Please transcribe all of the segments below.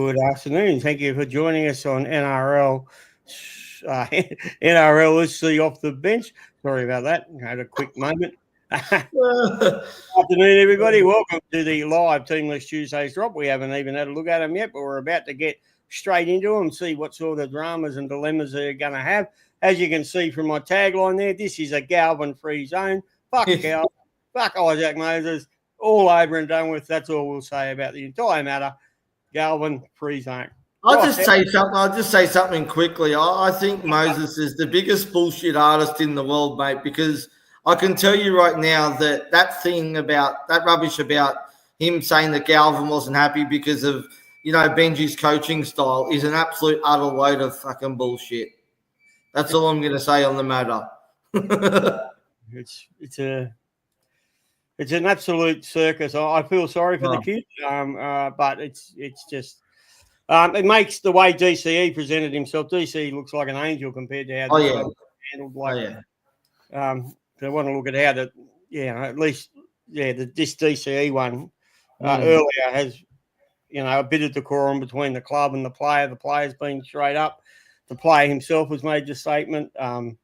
Good afternoon. Thank you for joining us on NRL. NRL Let's See Off the Bench. Sorry about that. I had a quick moment. Afternoon, everybody. Welcome to the live Teamless Tuesdays drop. We haven't even had a look at them yet, but we're about to get straight into them, see what sort of dramas and dilemmas they're going to have. As you can see from my tagline there, this is a Galvin-free zone. Fuck Galvin. Fuck Isaac Moses. All over and done with. That's all we'll say about the entire matter. Galvin free zone. I'll just say something quickly. I think Moses is the biggest bullshit artist in the world, mate, because I can tell you right now that thing about that rubbish about him saying that Galvin wasn't happy because of, Benji's coaching style is an absolute utter load of fucking bullshit. That's all I'm going to say on the matter. It's an absolute circus. I feel sorry for the kid, but it's just it makes the way DCE presented himself. DCE looks like an angel compared to how this handled. They want to look at how this DCE one earlier has a bit of decorum between the club and the player. The player's been straight up. The player himself has made the statement, and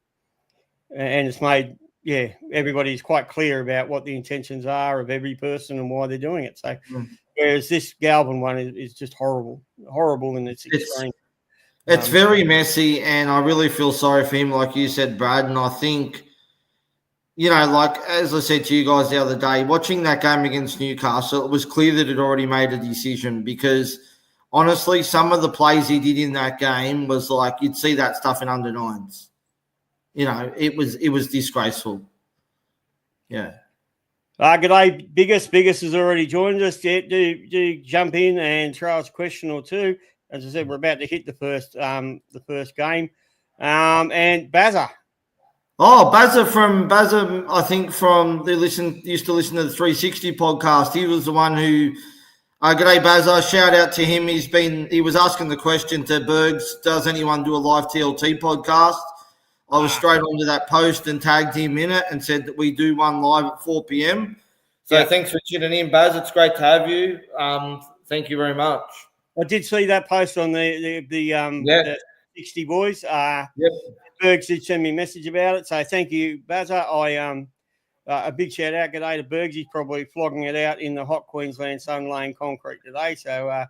it's made. Yeah, everybody's quite clear about what the intentions are of every person and why they're doing it. So, whereas this Galvin one is just horrible in its extreme. It's very messy, and I really feel sorry for him, like you said, Brad. And I think, like as I said to you guys the other day, watching that game against Newcastle, it was clear that he'd already made a decision because, honestly, some of the plays he did in that game was like you'd see that stuff in under nines. It was disgraceful. Yeah. G'day, Biggest. Biggest has already joined us. Yeah, do jump in and throw us a question or two. As I said, we're about to hit the first game. And Bazza. Oh, Bazza, I think used to listen to the 360 podcast. He was the one who. G'day, Bazza. Shout out to him. He was asking the question to Bergs. Does anyone do a live TLT podcast? I was straight onto that post and tagged him in it and said that we do one live at 4 p.m. So thanks for tuning in, Baz. It's great to have you. Thank you very much. I did see that post on the 60 boys. Bergs did send me a message about it, so thank you, Bazza. A big shout out, g'day to Bergs. He's probably flogging it out in the hot Queensland sun laying concrete today. So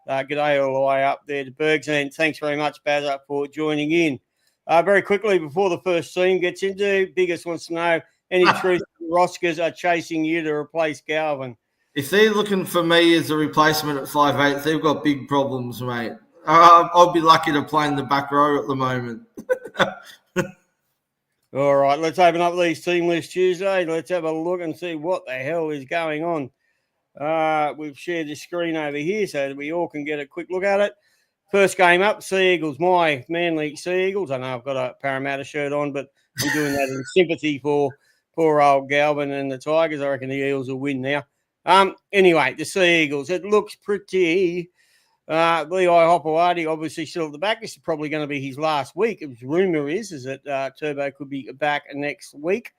g'day all the way up there to Bergs, and thanks very much, Bazza, for joining in. Very quickly, before the first team gets into, Biggest wants to know, any truth the Rosscos are chasing you to replace Galvin? If they're looking for me as a replacement at 5'8", they've got big problems, mate. I'll be lucky to play in the back row at the moment. All right, let's open up these Team List Tuesday. Let's have a look and see what the hell is going on. We've shared the screen over here so that we all can get a quick look at it. First game up, Sea Eagles, my Manly Sea Eagles. I know I've got a Parramatta shirt on, but I'm doing that in sympathy for poor old Galvin and the Tigers. I reckon the Eels will win now. Anyway, the Sea Eagles, it looks pretty. Lehi Hopewadi, obviously still at the back. This is probably going to be his last week. Rumour is that Turbo could be back next week.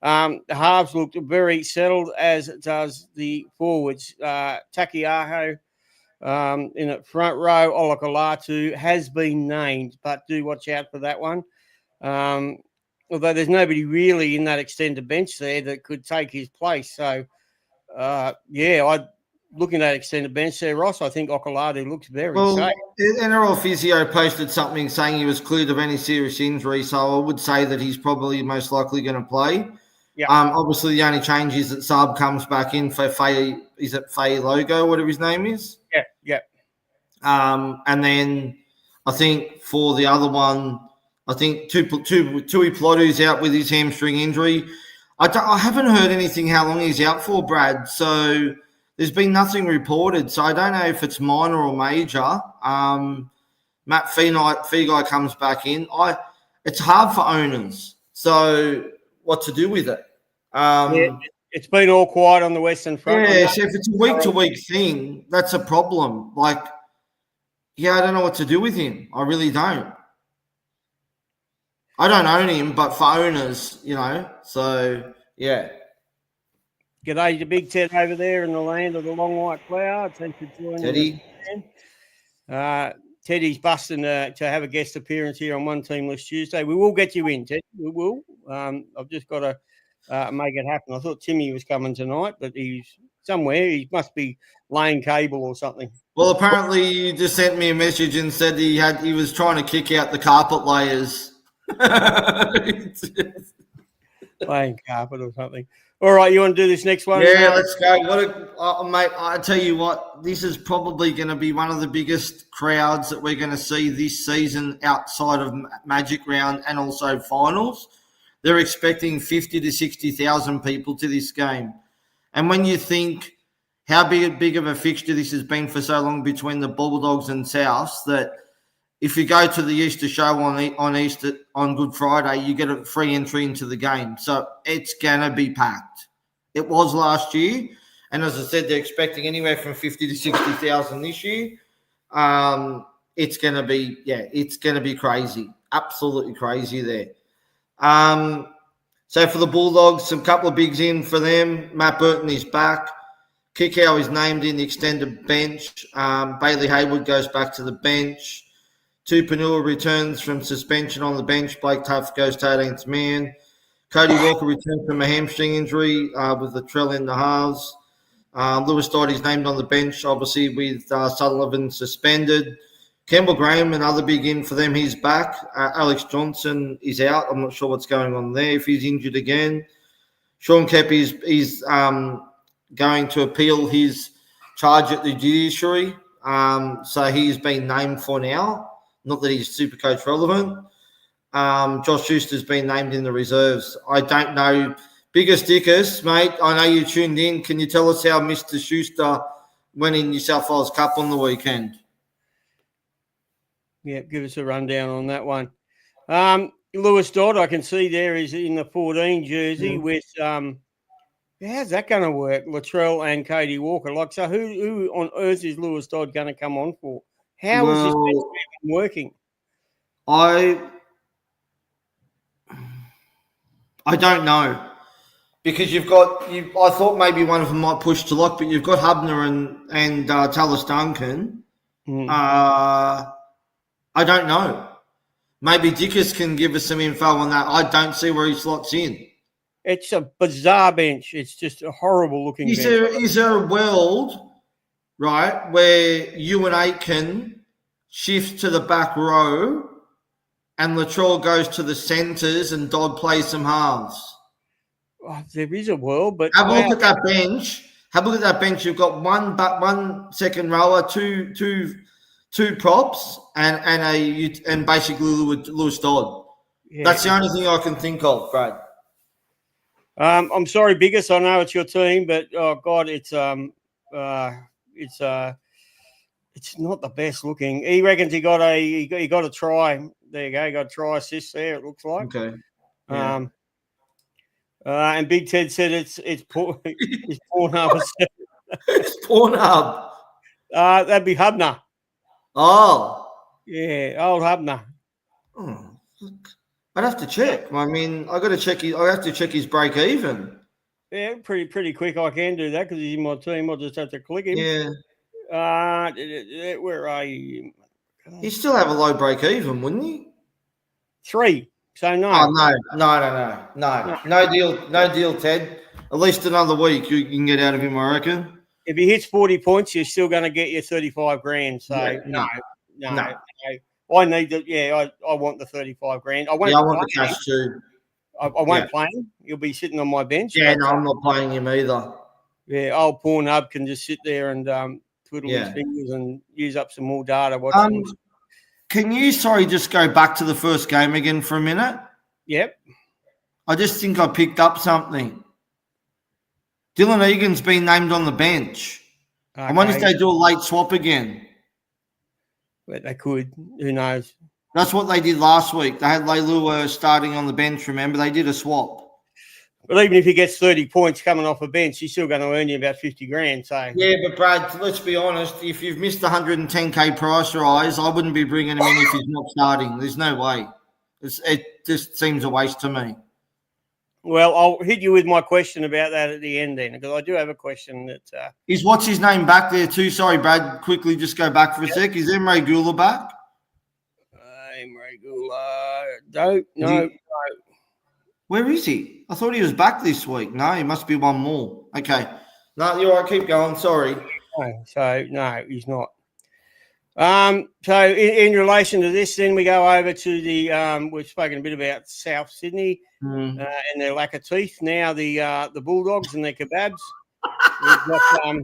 The halves looked very settled, as does the forwards. Takiaho. In the front row, Olakalatu has been named, but do watch out for that one. Although there's nobody really in that extended bench there that could take his place. So, looking at that extended bench there, Ross, I think Olakalatu looks very safe. NRL Physio posted something saying he was cleared of any serious injury, so I would say that he's probably most likely going to play. Yeah. Obviously, the only change is that Saab comes back in for Faye. Is it Faye Logo, whatever his name is? Yeah. And then I think for the other one, I think Tui Plotu's out with his hamstring injury. I haven't heard anything how long he's out for, Brad. So there's been nothing reported. So I don't know if it's minor or major. Matt Feagai comes back in. It's hard for owners. So what to do with it? It's been all quiet on the Western Front. Yeah, so if it's a week-to-week thing, that's a problem. I don't know what to do with him. I really don't. I don't own him, but for owners, so, yeah. G'day to Big Ted over there in the land of the long white clouds. Thanks for joining us. Teddy's busting to have a guest appearance here on One Team List Tuesday. We will get you in, Ted. We will. I've just got to make it happen. I thought Timmy was coming tonight, but he's somewhere. He must be laying cable or something. Well, apparently you just sent me a message and said he was trying to kick out the carpet layers. Laying carpet or something. All right, you want to do this next one? Yeah, let's go. Mate, I tell you what, this is probably going to be one of the biggest crowds that we're going to see this season outside of Magic Round and also finals. They're expecting 50 to 60,000 people to this game. And when you think how big of a fixture this has been for so long between the Bulldogs and Souths, that if you go to the Easter show on Good Friday, you get a free entry into the game. So it's going to be packed. It was last year. And as I said, they're expecting anywhere from 50 to 60,000 this year. It's going to be crazy. Absolutely crazy there. So for the Bulldogs, some couple of bigs in for them. Matt Burton is back. Kikau is named in the extended bench. Bailey Hayward goes back to the bench. Tupanua returns from suspension on the bench. Blake Tuff goes to 18th man. Cody Walker returns from a hamstring injury with the Trell in the halves. Lewis Dodd is named on the bench, obviously, with Sullivan suspended. Campbell Graham, another big in for them, he's back. Alex Johnson is out. I'm not sure what's going on there, if he's injured again. Sean Kepp is going to appeal his charge at the judiciary. So he's been named for now. Not that he's Supercoach relevant. Josh Schuster's been named in the reserves. I don't know. Biggest Dickus, mate, I know you tuned in. Can you tell us how Mr. Schuster went in New South Wales Cup on the weekend? Yeah, give us a rundown on that one. Lewis Dodd, I can see there is in the 14 jersey with how's that going to work? Latrell and Cody Walker. Like, so who on earth is Lewis Dodd going to come on for? How is this working? I don't know. Because I thought maybe one of them might push to lock, but you've got Hubner and Tallis Duncan. I don't know. Maybe Dickus can give us some info on that. I don't see where he slots in. It's a bizarre bench. It's just a horrible looking bench. Is there a world, right, where you and Aitken shift to the back row and Latrell goes to the centres and Dodd plays some halves? Oh, there is a world, but have a look at that bench. Have a look at that bench. You've got one second rower, two props, and basically Lewis Dodd. Yeah. That's the only thing I can think of, Brad. I'm sorry, Biggest. I know it's your team, but oh god, it's not the best looking. He reckons he got a try. There you go. He got a try assist there. It looks like. Okay. Yeah. And Big Ted said it's Pornhub. It's Pornhub. That'd be Hubner. Oh. Yeah, old Hubner. Oh, I'd have to check. I mean, I have to check his break even. Yeah, pretty quick. I can do that because he's in my team. I'll just have to click him. Yeah. Where are you? He'd still have a low break even, wouldn't he? 3. So no. Oh, no. No deal, Ted. At least another week you can get out of him, I reckon. If he hits 40 points, you're still going to get your 35 grand. So no. I need the. Yeah, I want the 35 grand. I want the cash too. I won't play him. He'll be sitting on my bench. Yeah, no, I'm not playing him either. Yeah, old Pornhub can just sit there and twiddle his fingers and use up some more data. Can you, just go back to the first game again for a minute? Yep. I just think I picked up something. Dylan Egan's been named on the bench. Okay. I wonder if they do a late swap again. But they could. Who knows? That's what they did last week. They had Leilua starting on the bench, remember? They did a swap. But even if he gets 30 points coming off a bench, he's still going to earn you about 50 grand. So yeah, but Brad, let's be honest. If you've missed the 110K price rise, I wouldn't be bringing him in if he's not starting. There's no way. It just seems a waste to me. Well, I'll hit you with my question about that at the end then, because I do have a question that... Is what's his name back there too? Sorry, Brad, quickly just go back for a sec. Is Emre Gula back? Emre Gula... No. Where is he? I thought he was back this week. No, he must be one more. Okay. No, you're right. Keep going. Sorry. No, he's not. So in relation to this, then we go over to the we've spoken a bit about South Sydney and their lack of teeth. Now the Bulldogs and their kebabs. We've got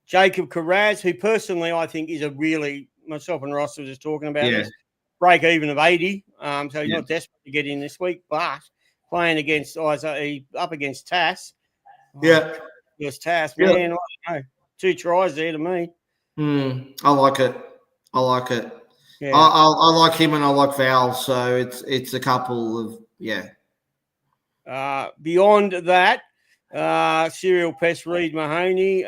Jacob Carraz, who personally I think is a really, myself and Ross were just talking about this, break even of 80. So he's not desperate to get in this week, but playing against up against Tass. Yes, Tass, man. I don't know. 2 tries there to me. I like it. Yeah. I like him and I like Val, so it's a couple of beyond that, Serial Pest Reed Mahoney,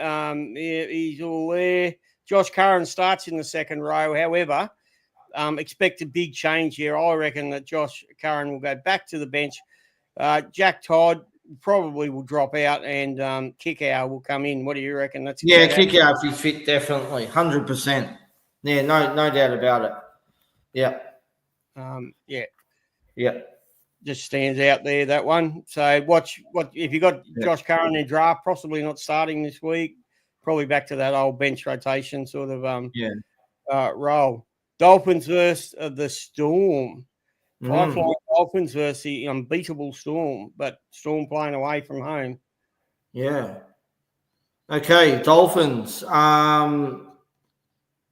he's all there. Josh Curran starts in the second row. However, expect a big change here. I reckon that Josh Curran will go back to the bench. Jack Todd probably will drop out and Kickow will come in. What do you reckon? Kickow if he's fit, definitely 100%. Yeah, no doubt about it. Just stands out there, that one. So watch what if you got Josh Curran in draft, possibly not starting this week, probably back to that old bench rotation sort of role. Dolphins versus the Storm. High-flying Dolphins versus the unbeatable Storm, but Storm playing away from home. Yeah. Okay, Dolphins.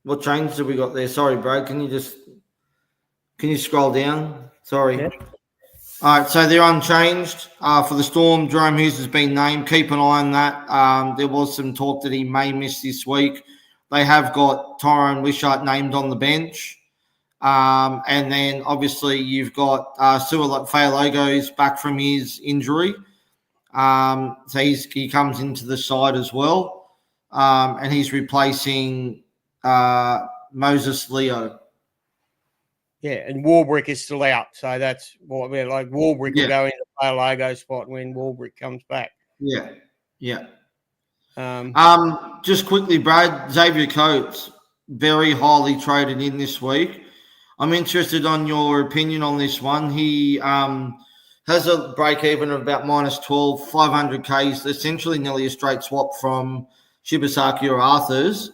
What changes have we got there? Sorry, Brad. Can you scroll down? Sorry. Yeah. All right, so they're unchanged. For the Storm, Jerome Hughes has been named. Keep an eye on that. There was some talk that he may miss this week. They have got Tyrone Wishart named on the bench. And then obviously you've got Fayalogo's back from his injury. So he comes into the side as well. And he's replacing Moses Leo. Yeah, and Warbrick is still out. So that's what we're like. Warbrick will go into Fayalogo spot when Warbrick comes back. Yeah. Just quickly, Brad, Xavier Coates, very highly traded in this week. I'm interested on your opinion on this one. He has a break even of about -12, 500 Ks, essentially nearly a straight swap from Shibasaki or Arthur's.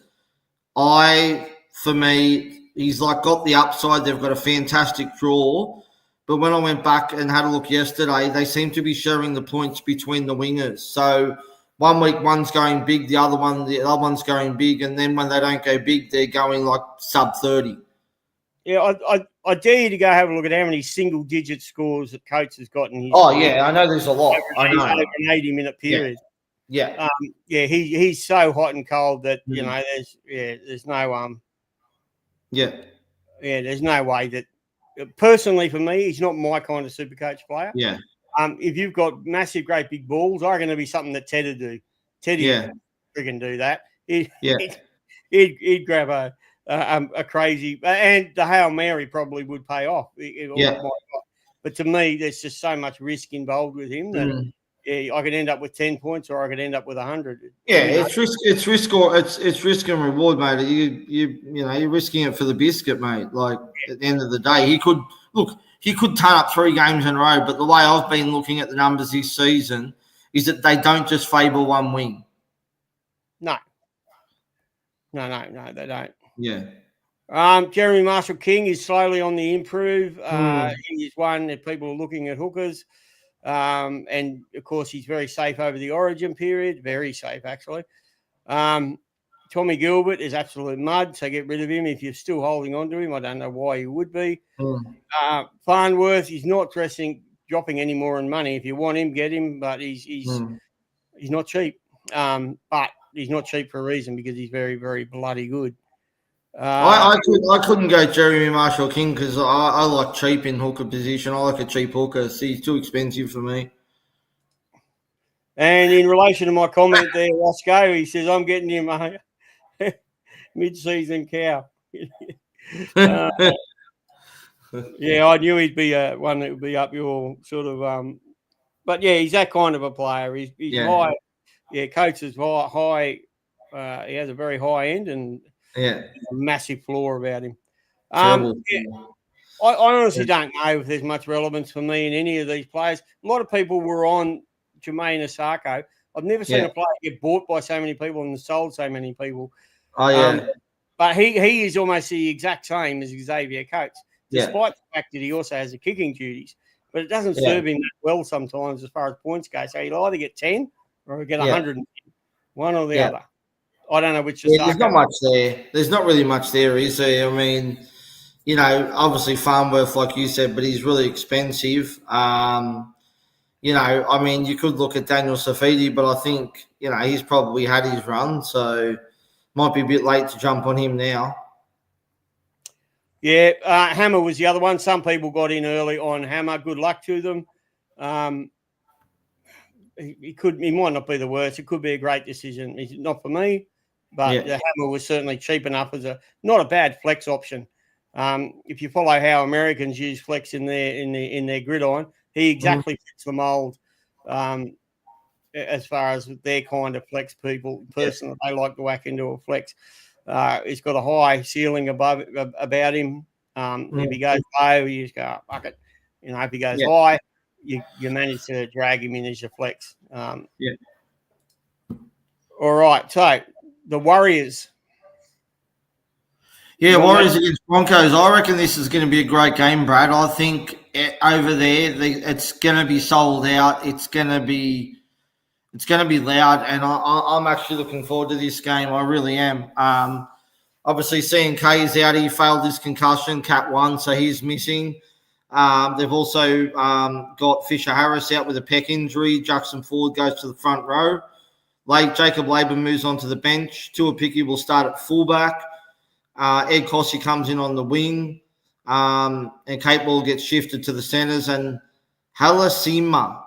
For me, he's like got the upside. They've got a fantastic draw. But when I went back and had a look yesterday, they seem to be sharing the points between the wingers. So 1 week, one's going big, the other one's going big. And then when they don't go big, they're going like sub 30. Yeah, I dare you to go have a look at how many single-digit scores that Coates has got in his. I know there's a lot. Over an 80-minute period. Yeah. He's so hot and cold that there's no there's no way that. Personally, for me, he's not my kind of Supercoach player. Yeah. If you've got massive, great big balls, I reckon it'll be something that Ted would do. Teddy freaking do that. He'd grab a crazy, and the Hail Mary probably would pay off. But to me, there's just so much risk involved with him that I could end up with 10 points or I could end up with 100. It's risk and reward, mate. You're risking it for the biscuit, mate. Like at the end of the day, he could turn up 3 games in a row. But the way I've been looking at the numbers this season is that they don't just favour one wing. No, they don't. Yeah. Jeremy Marshall-King is slowly on the improve. He is one that people are looking at hookers. And, of course, he's very safe over the origin period. Very safe, actually. Tommy Gilbert is absolute mud, so get rid of him if you're still holding on to him. I don't know why you would be. Farnworth is not dropping any more in money. If you want him, get him, but he's not cheap. But he's not cheap for a reason because he's very, very bloody good. I couldn't go Jeremy Marshall-King because I like cheap in hooker position. I like a cheap hooker. So he's too expensive for me. And in relation to my comment there, Rossco, he says, I'm getting him a mid-season cow. I knew he'd be one that would be up your sort of But yeah, he's that kind of a player. He's high. Yeah, Coates is high. He has a very high end and a massive floor about him. I honestly don't know if there's much relevance for me in any of these players. A lot of people were on Jermaine Asako. I've never seen a player get bought by so many people and sold so many people. But he is almost the exact same as Xavier Coates, despite the fact that he also has the kicking duties. But it doesn't serve him that well sometimes as far as points go. So he'll either get 10 or he'll get 110, one or the other. I don't know which. There's not much there. There's not really much there, is there? I mean, you know, obviously Farnworth, like you said, but he's really expensive. You know, I mean, you could look at Daniel Safidi, but I think, you know, he's probably had his run, so might be a bit late to jump on him now. Yeah, Hammer was the other one. Some people got in early on Hammer. Good luck to them. He might not be the worst. It could be a great decision. It's not for me, but the Hammer was certainly cheap enough as not a bad flex option. If you follow how Americans use flex in their gridiron, he exactly fits the mold as far as their kind of flex person that they like to whack into a flex. He's got a high ceiling about him. If he goes low, you just go, fuck it. You know, if he goes high, you manage to drag him in as your flex. All right, so the Warriors. Yeah, Warriors against Broncos. I reckon this is going to be a great game, Brad. I think over there it's going to be sold out. It's going to be loud, and I'm actually looking forward to this game. I really am. Obviously, C&K is out. He failed his concussion, Cat 1, so he's missing. They've also got Fisher Harris out with a pec injury. Jackson Ford goes to the front row. Jacob Labour moves on to the bench. Tua Pickey will start at fullback. Ed Cossey comes in on the wing. And Kate Ball gets shifted to the centres. And Halasima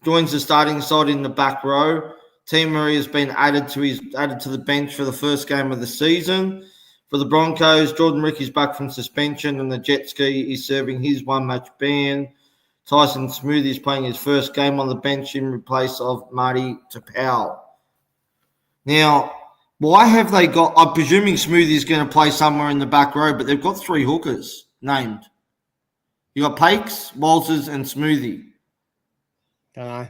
joins the starting side in the back row. Team Murray has been added to the bench for the first game of the season. For the Broncos, Jordan Rick is back from suspension and the jet ski is serving his one-match ban. Tyson Smoothie is playing his first game on the bench in place of Marty Tapau. Now, why have they got... I'm presuming Smoothie is going to play somewhere in the back row, but they've got 3 hookers named. You got Pakes, Walters and Smoothie. Don't know.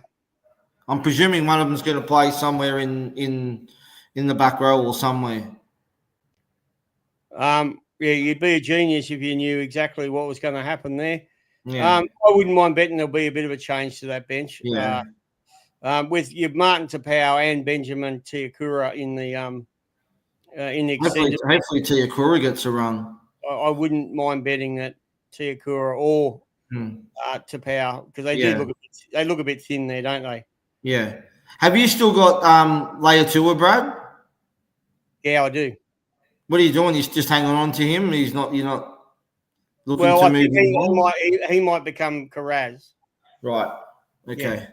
I'm presuming one of them's going to play somewhere in the back row or somewhere. Yeah, you'd be a genius if you knew exactly what was going to happen there. Yeah. I wouldn't mind betting there'll be a bit of a change to that bench. Yeah. With your Martin Tapau and Benjamin Tiakura in the extended. Hopefully Tiakura gets a run. I wouldn't mind betting that Tiakura or Tapau, because they look a bit thin there, don't they? Yeah. Have you still got Leatua, Brad? Yeah, I do. What are you doing? You're just hanging on to him? You're not looking to move him on? He might become Carraz. Right. Okay.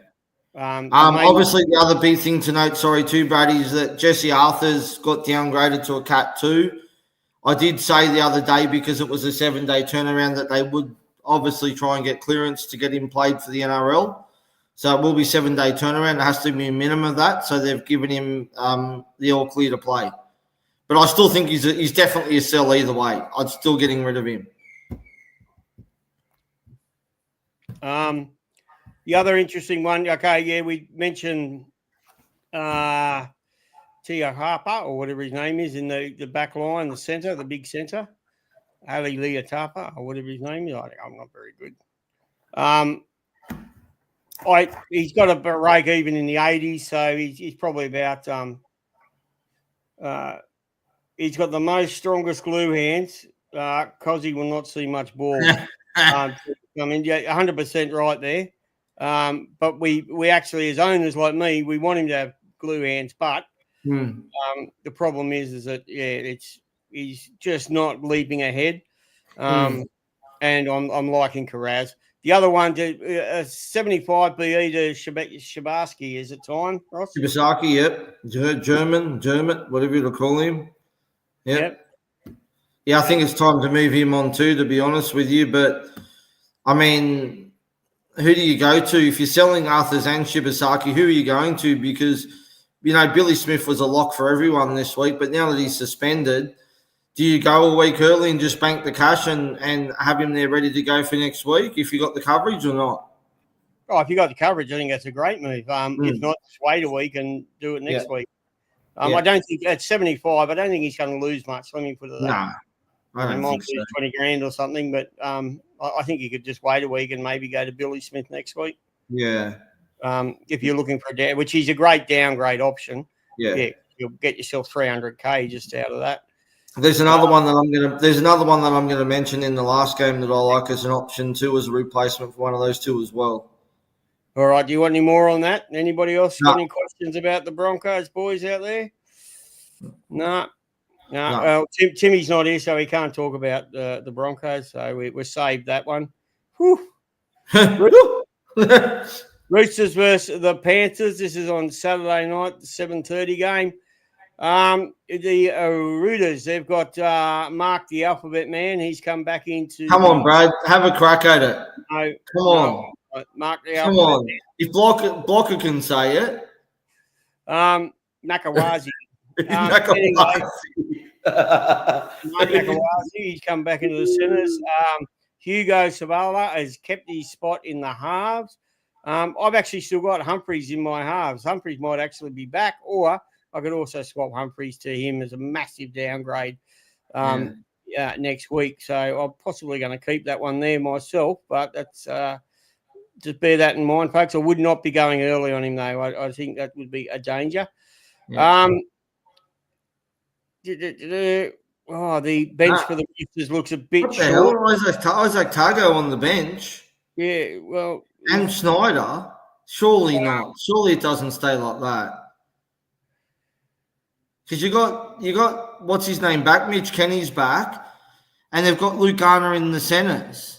Yeah. Obviously, the other big thing to note, too, Brad, is that Jesse Arthur's got downgraded to a Cat 2. I did say the other day, because it was a 7-day turnaround, that they would obviously try and get clearance to get him played for the NRL. So it will be 7-day turnaround. It has to be a minimum of that. So they've given him the all clear to play. But I still think he's definitely a sell either way. I'm still getting rid of him. The other interesting one, we mentioned Tio Harper, or whatever his name is, in the back line, the centre, the big centre. Ali Leotapa, or whatever his name is. I'm not very good. He's got a break even in the 80s, so he's probably about he's got the most strongest glue hands. Cozzy will not see much ball. I mean, 100% right there. But we actually, as owners like me, we want him to have glue hands. But the problem is that he's just not leaping ahead. And I'm liking Carraz. The other one, 75 BE to Shabarsky, is it time, Ross? Shabarsky, yep. German, whatever you call him. Yep. Yeah, I think it's time to move him on too, to be honest with you. But, I mean, who do you go to if you're selling Arthurs and Shibasaki? Who are you going to? Because Billy Smith was a lock for everyone this week, but now that he's suspended, do you go a week early and just bank the cash and have him there ready to go for next week if you got the coverage or not? Oh, if you got the coverage, I think that's a great move. If not, just wait a week and do it next week. I don't think at 75. I don't think he's going to lose much. Let me put it that. No, I don't think so. 20 grand or something, but I think you could just wait a week and maybe go to Billy Smith next week. Yeah. If you're looking for a down, which is a great downgrade option. Yeah. You'll get yourself 300K just out of that. There's another one that I'm gonna mention in the last game that I like as an option too, as a replacement for one of those two as well. All right. Do you want any more on that? Anybody else got any questions about the Broncos boys out there? No. Well, Timmy's not here, so he can't talk about the Broncos. So we saved that one. Roosters versus the Panthers. This is on Saturday night, the 7:30 game. The Roosters, they've got Mark the Alphabet Man. He's come back into. Come on, Brad. Have a crack at it. No, come on. Mark the Come Alphabet on. Man. If Blocker can say it. Nakawazi. Nakawazi. Nakawazi. He's come back into the centres. Hugo Savala has kept his spot in the halves. I've actually still got Humphreys in my halves. Humphreys might actually be back, or I could also swap Humphreys to him as a massive downgrade next week. So I'm possibly going to keep that one there myself, but that's just bear that in mind, folks. I would not be going early on him, though. I think that would be a danger. Yeah. The bench for the Roosters looks a bit short. Isaac Tago on the bench. Yeah, well. And Schneider. Surely not. Surely it doesn't stay like that. Because you got what's his name back? Mitch Kenny's back, and they've got Luke Garner in the centres.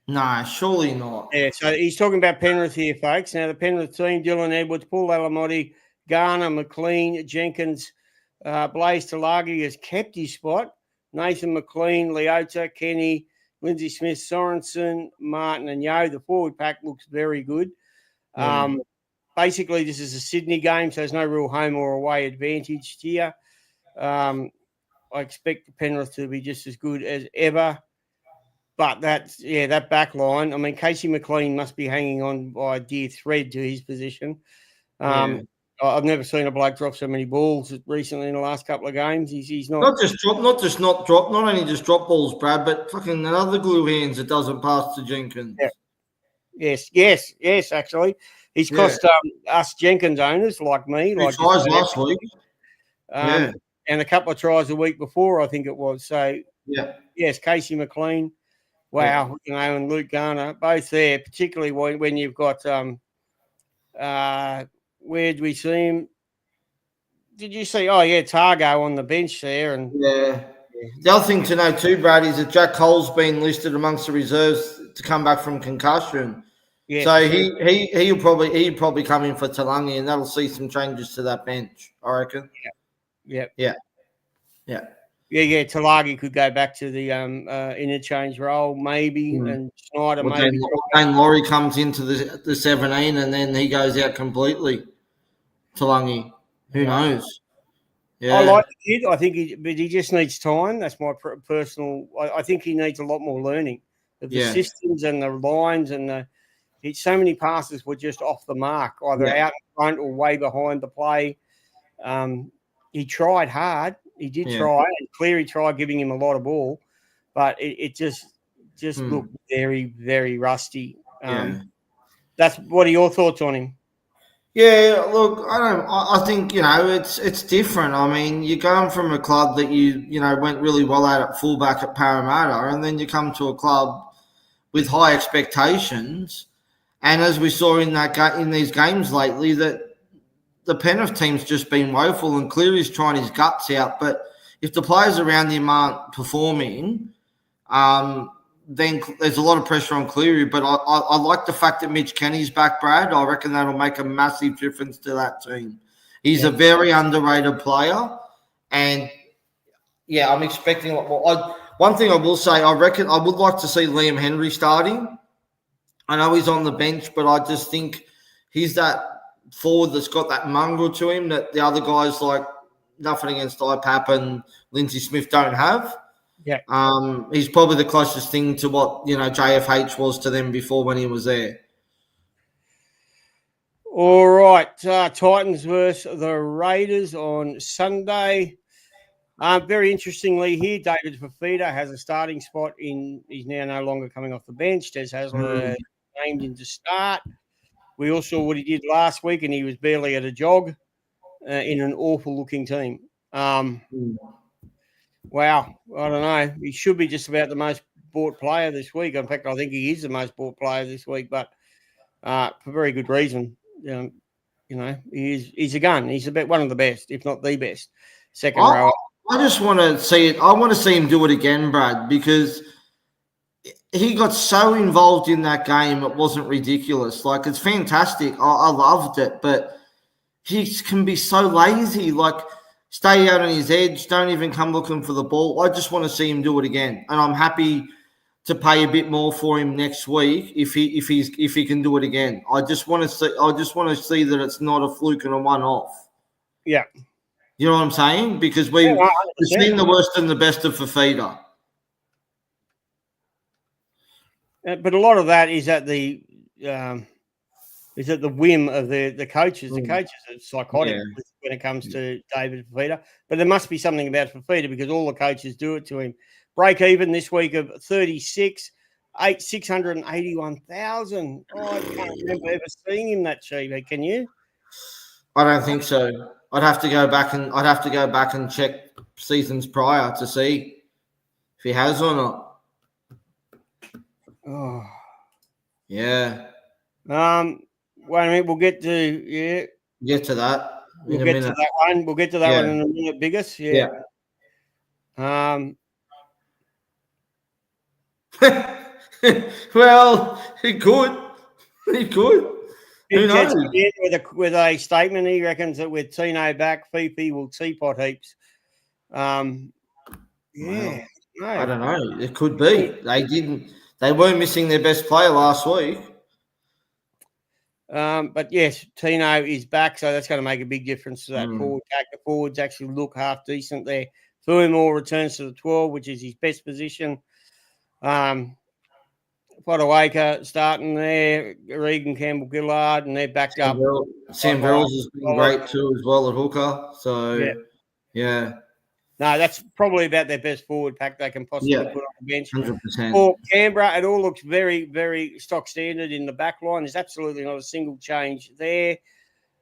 No, surely not. Yeah, so he's talking about Penrith here, folks. Now the Penrith team: Dylan Edwards, Paul Alamotti, Garner, McLean, Jenkins, Blaze Talagi has kept his spot. Nathan McLean, Leota, Kenny, Lindsay Smith, Sorensen, Martin, and Yo. The forward pack looks very good. Basically, this is a Sydney game, so there's no real home or away advantage here. I expect the Penrith to be just as good as ever. But that back line, I mean, Casey McLean must be hanging on by a dear thread to his position. I've never seen a bloke drop so many balls recently in the last couple of games. He's not only just drop balls, Brad, but fucking another glue hands that doesn't pass to Jenkins. Yeah. Yes, actually. He's cost us Jenkins owners like me. Like tries last week. And a couple of tries a week before, I think it was. So, yes, Casey McLean. Wow, and Luke Garner, both there, particularly when you've got where did we see him? Did you see? Oh, yeah, Targo on the bench there. And the other thing to know too, Brad, is that Jack Cole's been listed amongst the reserves to come back from concussion. Yeah, so he'll probably come in for Talangi, and that'll see some changes to that bench, I reckon. Yeah. Talagi could go back to the interchange role, maybe, and Schneider maybe. And Laurie comes into the 17, and then he goes out completely. Talangi, who knows? Yeah, I like the kid. I think he just needs time. That's my personal. I think he needs a lot more learning of the systems and the lines and so many passes were just off the mark, either out in front or way behind the play. He tried hard. He did try, and Cleary tried giving him a lot of ball, but it just looked very, very rusty. That's what are your thoughts on him? Yeah, look, I think it's different. I mean, you're going from a club that you went really well at fullback at Parramatta, and then you come to a club with high expectations. And as we saw in these games lately, that the Penrith team's just been woeful, and Cleary's trying his guts out. But if the players around him aren't performing, then there's a lot of pressure on Cleary. But I like the fact that Mitch Kenny's back, Brad. I reckon that'll make a massive difference to that team. He's a very underrated player, and yeah, I'm expecting a lot more. One thing I will say, I reckon I would like to see Liam Henry starting. I know he's on the bench, but I just think he's that forward that's got that mongrel to him that the other guys, like, nothing against IPAP and Lindsay Smith, don't have. Yeah. He's probably the closest thing to what, JFH was to them before when he was there. All right. Titans versus the Raiders on Sunday. Very interestingly here, David Fafita has a starting spot he's now no longer coming off the bench. Des Hasler named him to start. We all saw what he did last week, and he was barely at a jog in an awful-looking team. Wow. I don't know. He should be just about the most bought player this week. In fact, I think he is the most bought player this week, but for very good reason. He's a gun. He's one of the best, if not the best, second row. I just want to see it. I want to see him do it again, Brad, because he got so involved in that game. It wasn't ridiculous. Like, it's fantastic. I loved it, but he can be so lazy. Like, stay out on his edge. Don't even come looking for the ball. I just want to see him do it again, and I'm happy to pay a bit more for him next week if he can do it again. I just want to see that it's not a fluke and a one-off. Yeah. You know what I'm saying? Because we've seen the worst and the best of Fafita. But a lot of that is at the whim of the coaches. The coaches are psychotic when it comes to David Fafita. But there must be something about Fafita because all the coaches do it to him. Break even this week of 681,000. Oh, I can't remember ever seeing him that cheap. Can you? I don't think so. I'd have to go back and check seasons prior to see if he has or not. Oh. Yeah. Wait a minute. We'll get to Get to that. We'll get to that one. We'll get to that one in a minute, Biggest. Yeah. Well, he could. Who knows? With a statement, he reckons that with Tino back, Fifi will teapot heaps. I don't know. It could be. They weren't missing their best player last week. But yes, Tino is back, so that's going to make a big difference to that forward pack. The forwards actually look half decent there. Fuimore returns to the 12, which is his best position. Potawaker starting there, Regan Campbell-Gillard, and they're backed up. Sam Verrills has been great too as well at hooker. So, yeah. No, that's probably about their best forward pack they can possibly put on the bench. 100%. For Canberra, it all looks very, very stock standard in the back line. There's absolutely not a single change there.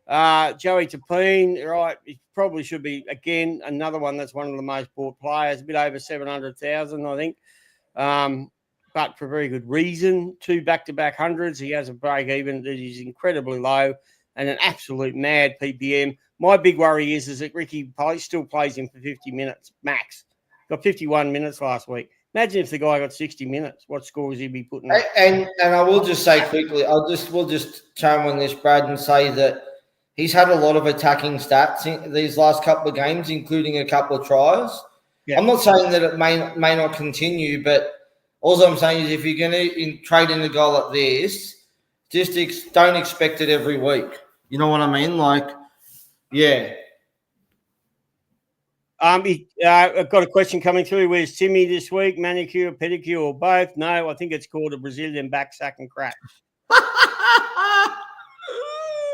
Joey Tapine, right, it probably should be, again, another one that's one of the most bought players, a bit over 700,000, I think. But for very good reason. 2 back-to-back hundreds. He has a break even that is incredibly low and an absolute mad PPM. My big worry is that Ricky still plays him for 50 minutes max. Got 51 minutes last week. Imagine if the guy got 60 minutes. What scores he'd be putting up? And I will just say quickly, we'll just chime on this, Brad, and say that he's had a lot of attacking stats in these last couple of games, including a couple of tries. Yeah. I'm not saying that it may not continue, but all I'm saying is if you're going to trade in a goal like this, just don't expect it every week. You know what I mean? Like, yeah. I've got a question coming through. Where's Timmy this week? Manicure, pedicure, or both? No, I think it's called a Brazilian back sack and crap.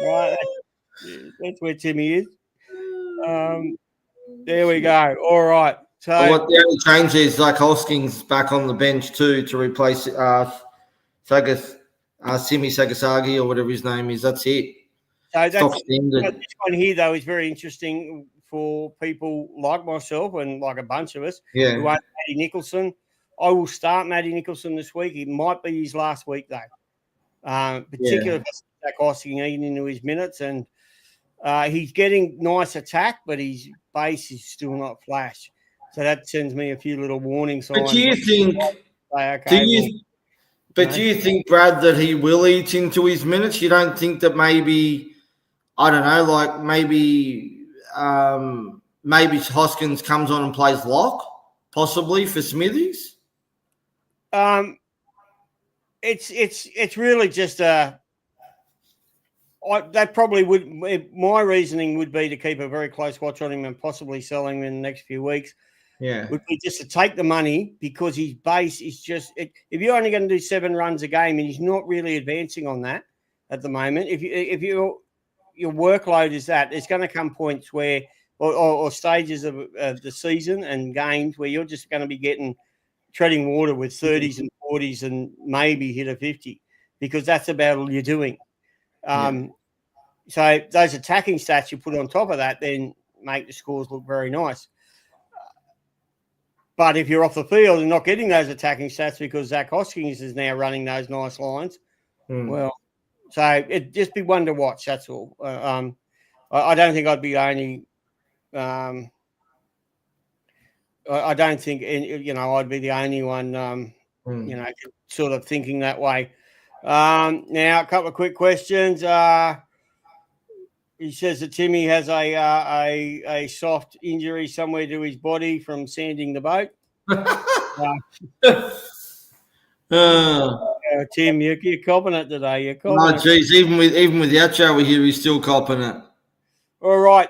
Right, that's where Timmy is. There we go. All right. So what the only change is, like Hoskins back on the bench too to replace Simi Sagasagi or whatever his name is. That's it. So this one here though is very interesting for people like myself and like a bunch of us who own Matty Nicholson. I will start Matty Nicholson this week. It might be his last week though, particularly if Zach Hosking eating into his minutes, and he's getting nice attack, but his base is still not flash. So that sends me a few little warning signs. But do you think? Do you think, Brad, that he will eat into his minutes? You don't think that maybe, I don't know, like maybe maybe Hoskins comes on and plays lock, possibly for Smithies? It's really just that probably would. My reasoning would be to keep a very close watch on him and possibly sell him in the next few weeks. Yeah, would be just to take the money because his base is just. If you're only going to do 7 runs a game and he's not really advancing on that at the moment, if your workload is that, there's going to come points where or stages of the season and games where you're just going to be treading water with 30s and 40s and maybe hit a 50 because that's about all you're doing. So those attacking stats you put on top of that then make the scores look very nice. But if you're off the field and not getting those attacking stats because Zach Hoskins is now running those nice lines, well, so it'd just be one to watch, that's all. I don't think I'd be only I don't think, I'd be the only one, sort of thinking that way. Now, a couple of quick questions. He says that Timmy has a soft injury somewhere to his body from sanding the boat. Tim, you're copping it today. You're copping it. Geez, even with Yacho over here, he's still copping it. All right.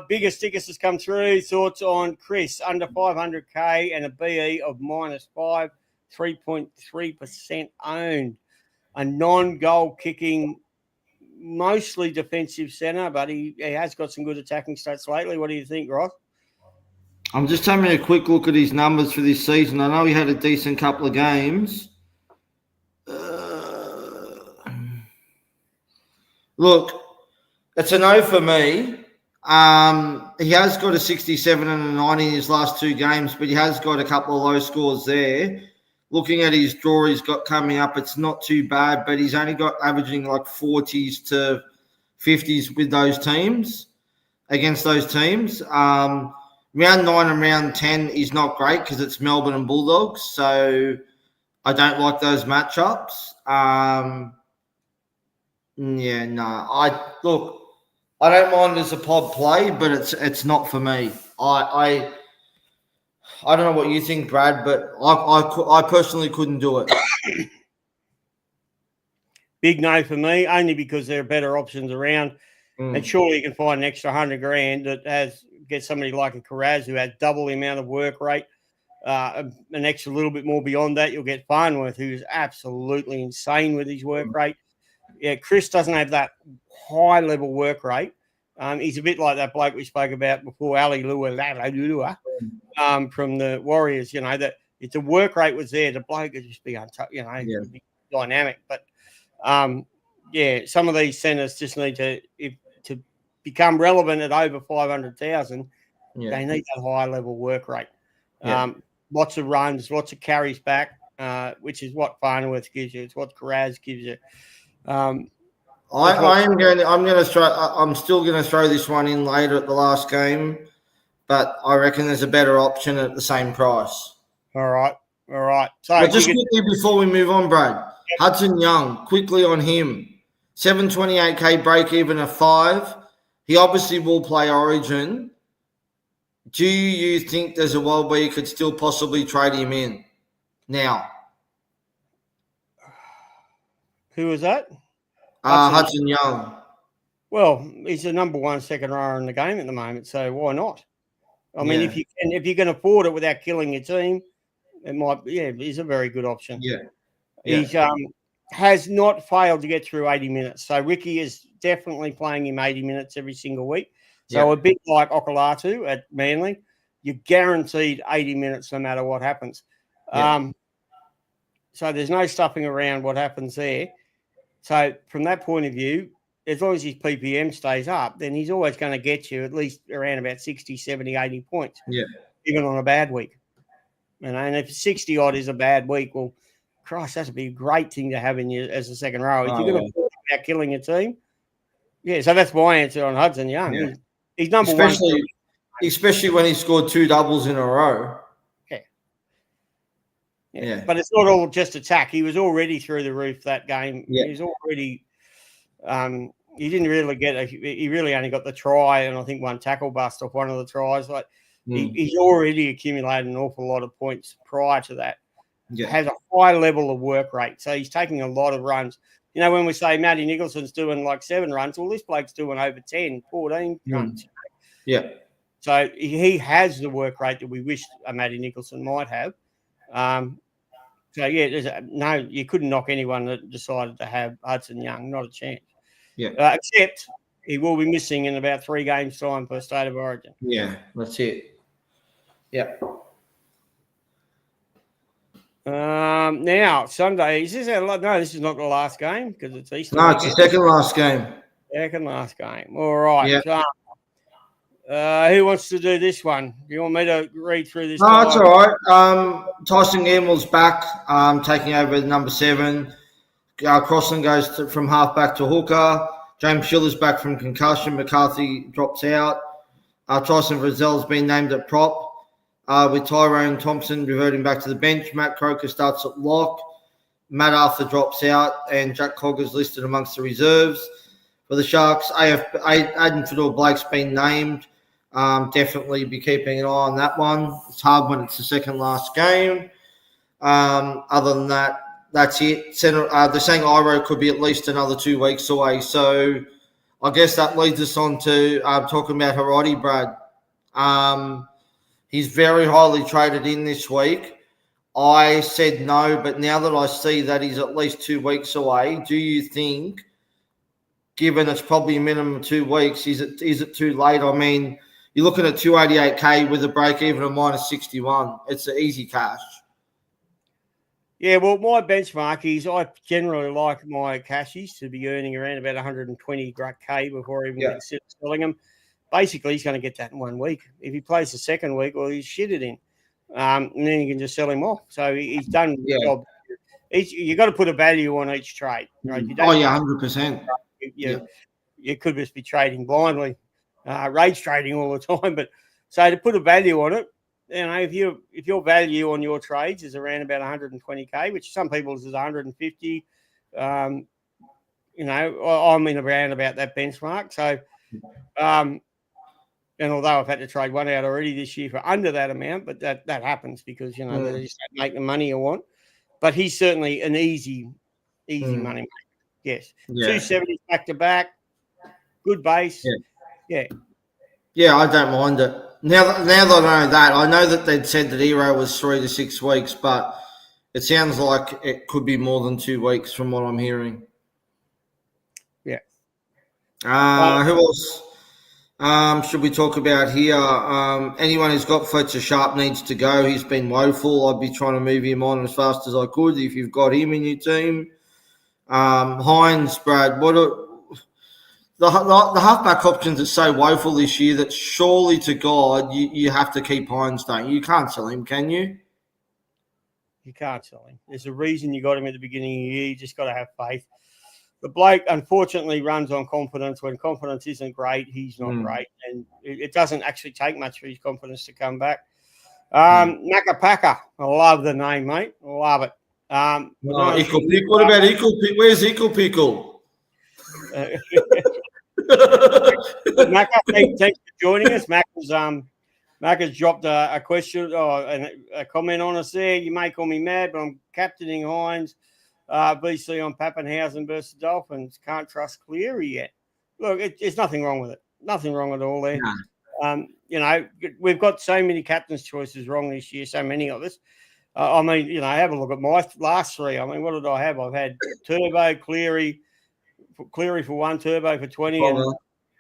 Biggest stickers has come through. Thoughts on Chris under 500K and a BE of -5, 3.3% owned. A non-goal kicking, mostly defensive centre, but he has got some good attacking stats lately. What do you think, Ross? I'm just having a quick look at his numbers for this season. I know he had a decent couple of games. Look, it's a no for me. He has got a 67 and a 90 in his last 2 games, but he has got a couple of low scores there. Looking at his draw he's got coming up, it's not too bad, but he's only got averaging like 40s to 50s with those teams, against those teams. Round 9 and round 10 is not great because it's Melbourne and Bulldogs, so I don't like those matchups. I don't mind as a pod play, but it's not for me. I don't know what you think, Brad, but I personally couldn't do it. Big no for me, only because there are better options around. And surely you can find an extra $100,000 that get somebody like a Carraz who has double the amount of work rate, an extra little bit more beyond that. You'll get Farnworth, who's absolutely insane with his work rate. Yeah, Chris doesn't have that high level work rate. He's a bit like that bloke we spoke about before, Ali Lua, from the Warriors. That if the work rate was there, the bloke would just be would be dynamic. But some of these centres just need to become relevant at over 500,000. They need that high level work rate. Lots of runs, lots of carries back, which is what Farnworth gives you. It's what Carraz gives you. I'm still going to throw this one in later at the last game, but I reckon there's a better option at the same price. All right. So just quickly before we move on, Brad, Hudson Young, quickly on him, 728K break even at 5. He obviously will play Origin. Do you think there's a world where you could still possibly trade him in now? Who was that? Hudson Young. Well, he's the number 1 second rower in the game at the moment, so why not? I mean, if you can afford it without killing your team, it might. He's a very good option. He's has not failed to get through 80 minutes. So Ricky is definitely playing him 80 minutes every single week. So a bit like Okolatu at Manly, you're guaranteed 80 minutes no matter what happens. So there's no stuffing around what happens there. So from that point of view, as long as his PPM stays up, then he's always going to get you at least around about 60, 70, 80 points, even on a bad week. And if 60 odd is a bad week, well, Christ, that'd be a great thing to have in you as a second row. If you're going to afford it without killing your team, so that's my answer on Hudson Young. He's number 1. Especially when he scored 2 doubles in a row. But it's not all just attack. He was already through the roof that game. He was already, he didn't really he really only got the try and I think one tackle bust off one of the tries. Like he's already accumulated an awful lot of points prior to that. Yeah. Has a high level of work rate. So he's taking a lot of runs. You know, when we say Matty Nicholson's doing like 7 runs, well, this bloke's doing over 10, 14 runs. Yeah. So he has the work rate that we wish a Matty Nicholson might have. So, yeah, you couldn't knock anyone that decided to have Hudson Young. Not a chance. Yeah. Except he will be missing in about 3 games' time per State of Origin. Yeah, that's it. Yeah. Now, Sunday, this is not the last game because it's Easter. No, it's the second last game. Second last game. All right. Yeah. So, who wants to do this one? Do you want me to read through this? No, it's all right. Tyson Gamble's back, taking over number 7. Crossland goes from halfback to hooker. James Schiller's back from concussion. McCarthy drops out. Tyson Frizzell's been named at prop. With Tyrone Thompson reverting back to the bench. Matt Croker starts at lock. Matt Arthur drops out. And Jack Cogger's listed amongst the reserves. For the Sharks, Aiden Fiddle-Blake's been named. Definitely be keeping an eye on that one. It's hard when it's the second last game. Other than that, that's it. They're saying Iro could be at least another 2 weeks away. So I guess that leads us on to talking about Harati, Brad. He's very highly traded in this week. I said no, but now that I see that he's at least 2 weeks away, do you think, given it's probably a minimum of 2 weeks, is it too late? I mean, you're looking at 288K with a break even of -61. It's an easy cash. Yeah, well, my benchmark is I generally like my cashies to be earning around about 120K before I even consider selling them. Basically, he's going to get that in 1 week. If he plays the second week, well, he's shitted in. And then you can just sell him off. So he's done the job. You've got to put a value on each trade. Right? You don't 100%. You could just be trading blindly, rage trading all the time. But so to put a value on it, you know, if your value on your trades is around about 120K, which some people's is 150, you know, I'm in around about that benchmark. So, and although I've had to trade one out already this year for under that amount, but that happens because, you know, they just don't make the money you want. But he's certainly an easy money maker. Yes. 270 back to back. Good base. Yeah, I don't mind it. Now that I know that, I know that they'd said that Hero was 3 to 6 weeks, but it sounds like it could be more than 2 weeks from what I'm hearing. Yeah. Who else should we talk about here? Anyone who's got Fletcher Sharp needs to go. He's been woeful. I'd be trying to move him on as fast as I could if you've got him in your team. Hines, Brad, the halfback options are so woeful this year that surely to God you have to keep Hines, don't you? You can't sell him, can you? You can't sell him. There's a reason you got him at the beginning of the year. You just got to have faith. The bloke, unfortunately, runs on confidence. When confidence isn't great, he's not great. And it doesn't actually take much for his confidence to come back. Nakapaka. I love the name, mate. I love it. What about Eagle Pickle? Where's Eagle Pickle? Mac, thanks for joining us. Mac has dropped a question and a comment on us there. You may call me mad, but I'm captaining Hines, BC on Pappenhausen versus Dolphins. Can't trust Cleary yet. Look, there's nothing wrong with it. Nothing wrong at all there. No. You know, we've got so many captain's choices wrong this year, so many of us. I mean, you know, have a look at my last 3. I mean, what did I have? I've had Turbo, Cleary for 1, Turbo for 20,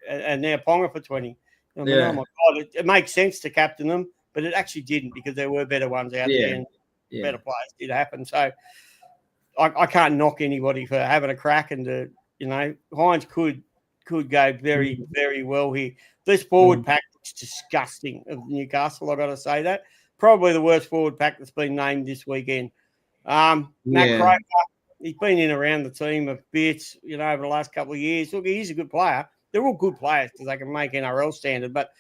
and now Ponga for 20. I mean, oh my God, it makes sense to captain them, but it actually didn't because there were better ones out there and better players did happen. So I can't knock anybody for having a crack and you know, Hines could go very, very well here. This forward pack looks disgusting of Newcastle. I got to say that. Probably the worst forward pack that's been named this weekend. Matt Croker, he's been in around the team a bit, you know, over the last couple of years. Look, he's a good player. They're all good players because they can make NRL standard. But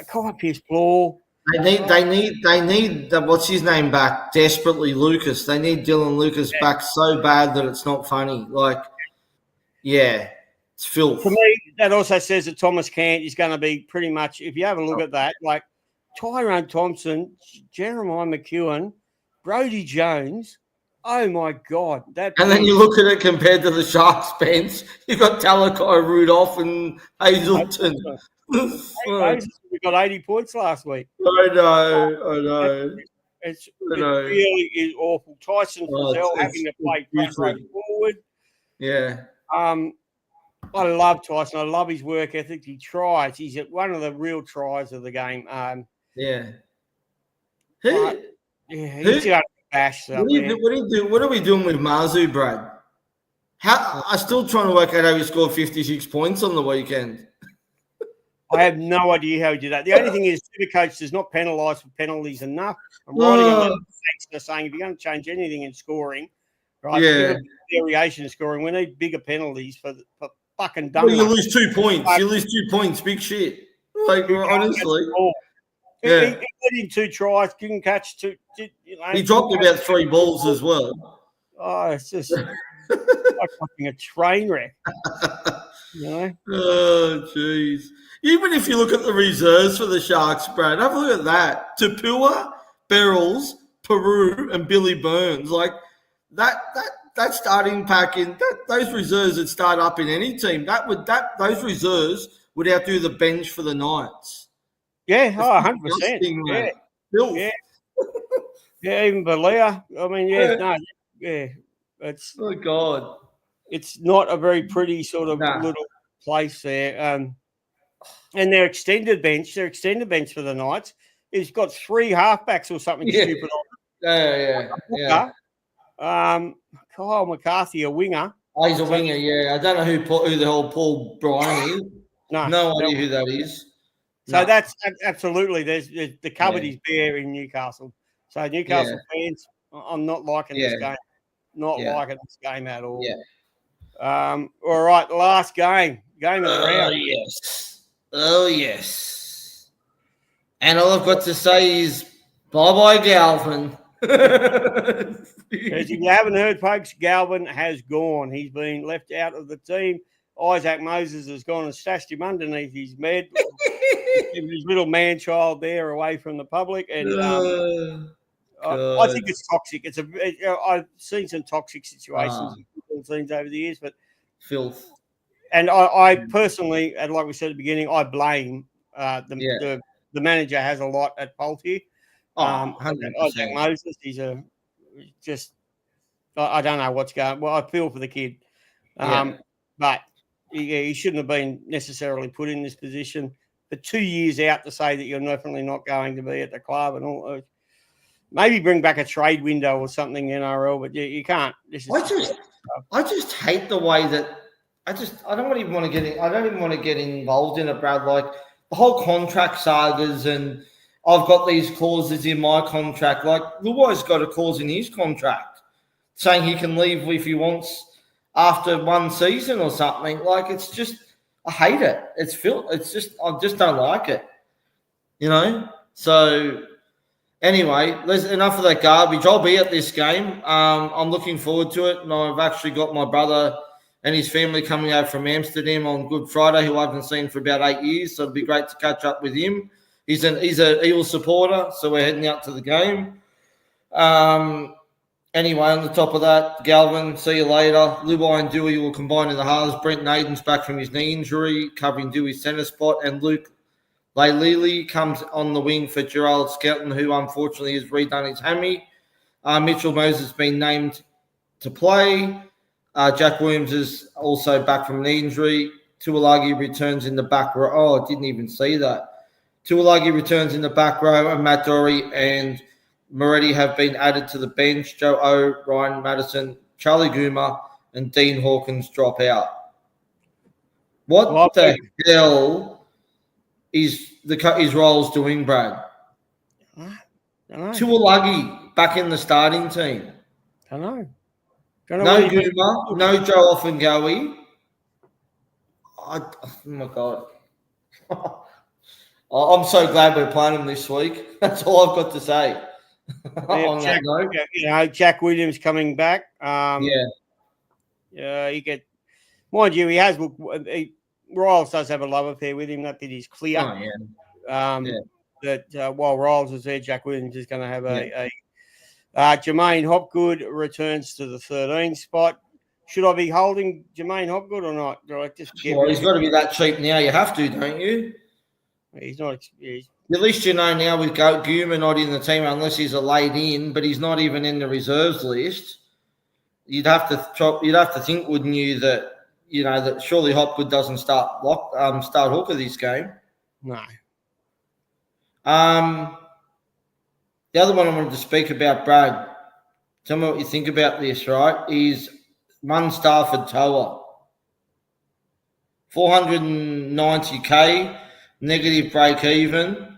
Kyle Pierce-Paul. They need what's his name back desperately, Lucas. They need Dylan Lucas back so bad that it's not funny. Like, It's filth. To me, that also says that Thomas Cant is going to be pretty much, if you have a look at that, like Tyrone Thompson, Jeremiah McEwen, Brodie Jones. Oh, my God. And then you look at it compared to the Sharks bench, you've got Talakai, Rudolph, and Hazelton. We got 80 points last week. I know. It really is awful. Tyson Frizzell having to play front row forward. Yeah. I love Tyson. I love his work ethic. He tries. He's one of the real tries of the game. Yeah. He's got bash. What are we doing with Marzu, Brad? I'm still trying to work out how he scored 56 points on the weekend. I have no idea how he did that. The only thing is, Supercoach does not penalise for penalties enough. I'm writing a letter saying if you're going to change anything in scoring, right? Give a variation in scoring. We need bigger penalties for fucking dumb. Well, you lose 2 points. You lose 2 points. Big shit. Like, honestly. He let in 2 tries, didn't catch 2. He dropped about 3 balls as well. Oh, it's just like fucking a train wreck. You know? Oh, jeez. Even if you look at the reserves for the Sharks, Brad, have a look at that. Tapua, Berylls, Peru, and Billy Burns. Like, that starting pack in those reserves would start up in any team. Those reserves would outdo the bench for the Knights. Yeah, 100%. Yeah. Yeah, even Balea. I mean, it's oh God. It's not a very pretty sort of little place there. And their extended bench for the Knights, it's got 3 halfbacks or something stupid. Yeah. Kyle McCarthy, a winger. Oh, he's a winger, yeah. I don't know who the hell Paul Bryan is. No idea who that is. So that's absolutely, there's the cupboard is bare in Newcastle. So Newcastle fans, I'm not liking this game. Not liking this game at all. Yeah. All right, last game of the round. Oh, yes. And all I've got to say is bye-bye, Galvin. As you haven't heard, folks, Galvin has gone. He's been left out of the team. Isaac Moses has gone and stashed him underneath his bed. His little man-child there away from the public. And I think it's toxic. I've seen some toxic situations in football teams over the years, but filth. And I personally, and like we said at the beginning, I blame the manager has a lot at fault here. 100%. Isaac Moses, I don't know what's going. Well, I feel for the kid, but he shouldn't have been necessarily put in this position for 2 years out to say that you're definitely not going to be at the club and all. Maybe bring back a trade window or something in NRL, but you can't. I just hate the way that I don't even want to get involved in it, Brad. Like the whole contract sagas, and I've got these clauses in my contract. Like Luai's got a clause in his contract saying he can leave if he wants after 1 season or something. Like it's just, I hate it. I just don't like it. You know. So anyway, enough of that garbage. I'll be at this game. I'm looking forward to it, and I've actually got my brother and his family coming over from Amsterdam on Good Friday, who I haven't seen for about 8 years. So it'll be great to catch up with him. He's an Eagles supporter, so we're heading out to the game. Anyway, on the top of that, Galvin, see you later. Luai and Dewey will combine in the halves. Brent Naden's back from his knee injury, covering Dewey's centre spot, and Luke Lailili comes on the wing for Gerald Skelton, who unfortunately has redone his hammy. Mitchell Moses has been named to play. Jack Williams is also back from an injury. Tuolagi returns in the back row. Oh, I didn't even see that. Tuolagi returns in the back row, and Matt Dory and Moretti have been added to the bench. Joe O, Ryan Madison, Charlie Goomer, and Dean Hawkins drop out. What the hell is his roles doing, Brad? Tuolagi back in the starting team. I know. No Goomer, no Joe Offengowie. Oh my God. I'm so glad we're playing him this week. That's all I've got to say. Jack Williams coming back. You get mind you, he has looked. Riles does have a love affair with him. That bit is clear. Oh, yeah. That while Riles is there, Jack Williams is going to have Jermaine Hopgood returns to the 13 spot. Should I be holding Jermaine Hopgood or not? Do I just get Well, he's got to be that cheap now. You have to, don't you? He's not. At least you know now with Guma not in the team unless he's a laid in, but he's not even in the reserves list. You'd have to think, wouldn't you, that that surely Hopgood doesn't start hooker this game. No. The other one I wanted to speak about, Brad. Tell me what you think about this. Right, is one Stafford Toa, 490k negative break even.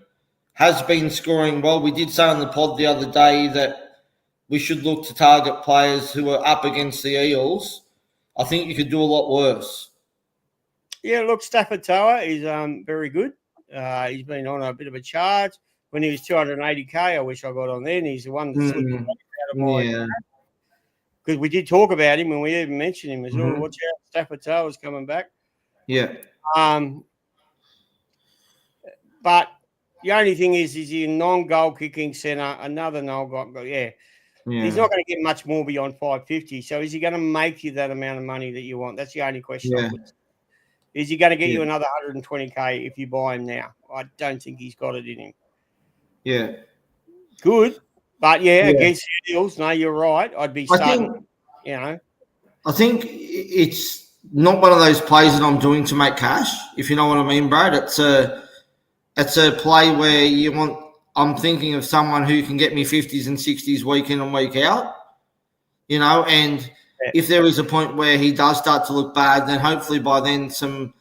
Has been scoring well. We did say on the pod the other day that we should look to target players who are up against the Eels. I think you could do a lot worse. Yeah, look, Stafford Toa is very good. He's been on a bit of a charge. When he was 280k, I wish I got on then. He's the one that slipped out of my... Because we did talk about him and we even mentioned him as well. Watch out, Stafford Toa's coming back. Yeah. But the only thing is he a non-goal kicking centre, another non-goal. Yeah. He's not going to get much more beyond 550. So is he going to make you that amount of money that you want? That's the only question. Yeah. Is he going to get you another 120k if you buy him now? I don't think he's got it in him. Yeah. Good. But, against the Eels, no, you're right. I'd be starting, I think it's not one of those plays that I'm doing to make cash, if you know what I mean, Brad. It's a play where I'm thinking of someone who can get me 50s and 60s week in and week out, and if there is a point where he does start to look bad, then hopefully by then some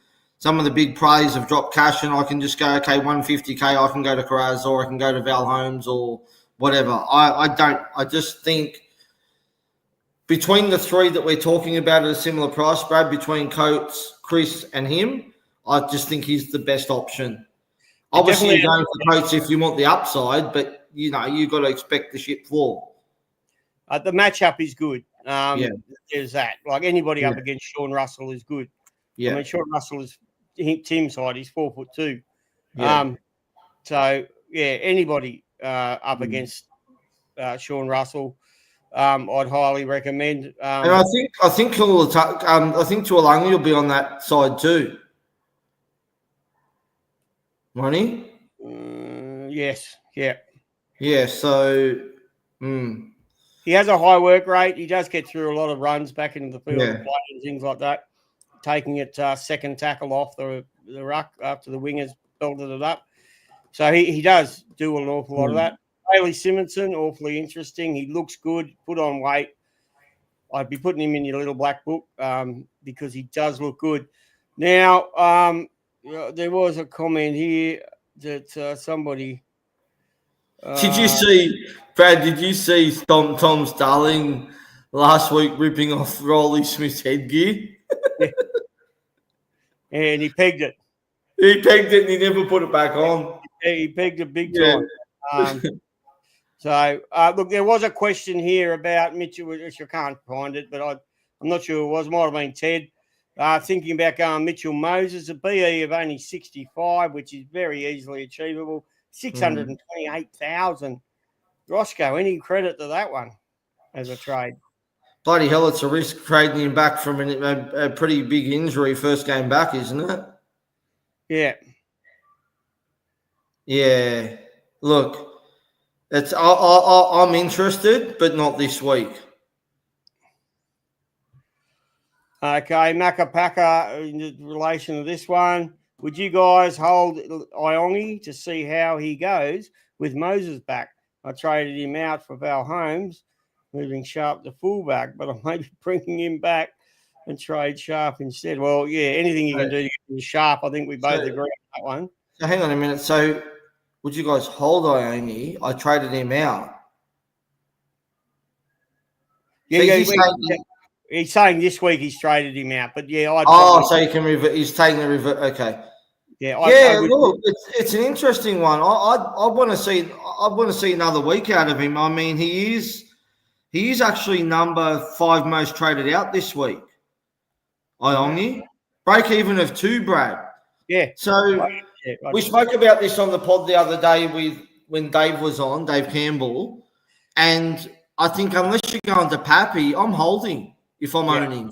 of the big plays have dropped cash and I can just go, okay, 150k, I can go to Carraz or I can go to Val Holmes or whatever. I just think between the three that we're talking about at a similar price, Brad, between Coates, Chris and him, I just think he's the best option. Obviously, you're going for Coates if you want the upside, but, you've got to expect the ship fall. The matchup is good. There's that. Like anybody up against Sean Russell is good. Yeah. I mean, Sean Russell is Tim's height. He's 4'2". Yeah. Anybody up against Sean Russell, I'd highly recommend. And I think Tuolangi will be on that side too. Money? Yes. Yeah. Yeah. So, he has a high work rate. He does get through a lot of runs back into the field and play and things like that. Taking it second tackle off the ruck after the wingers belted it up. So he does do an awful lot of that. Bailey Simonson, awfully interesting. He looks good, put on weight. I'd be putting him in your little black book because he does look good. Now, there was a comment here that somebody... did you see, Brad, Tom Starling last week ripping off Rolly Smith's headgear? And he pegged it. He pegged it and he never put it back on. He pegged it big time. Look, there was a question here about Mitchell, which I can't find it, but I'm not sure it was. Might have been Ted. Thinking about going Mitchell Moses, a BE of only 65, which is very easily achievable. 628,000. Rossco, any credit to that one as a trade? Bloody hell, it's a risk trading him back from a pretty big injury first game back, isn't it? Yeah. Yeah. Look, I'm interested, but not this week. Okay, Macapaka, in relation to this one, would you guys hold Iongi to see how he goes with Moses back? I traded him out for Val Holmes, moving Sharp to fullback, but I may be bringing him back and trade Sharp instead. Well, yeah, anything you can do to get Sharp, I think we both agree on that one. So hang on a minute. So would you guys hold Iongi? I traded him out. Yeah, he's saying this week he's traded him out, but yeah, so he can revert. He's taking the revert. Okay. Yeah, look, it's an interesting one. I want to see. I want to see another week out of him. I mean, he is actually number 5 most traded out this week. Iongi. Break even of 2, Brad. Yeah. So we spoke about this on the pod the other day when Dave was on, Dave Campbell, and I think unless you're going to Pappy, I'm holding if I'm owning.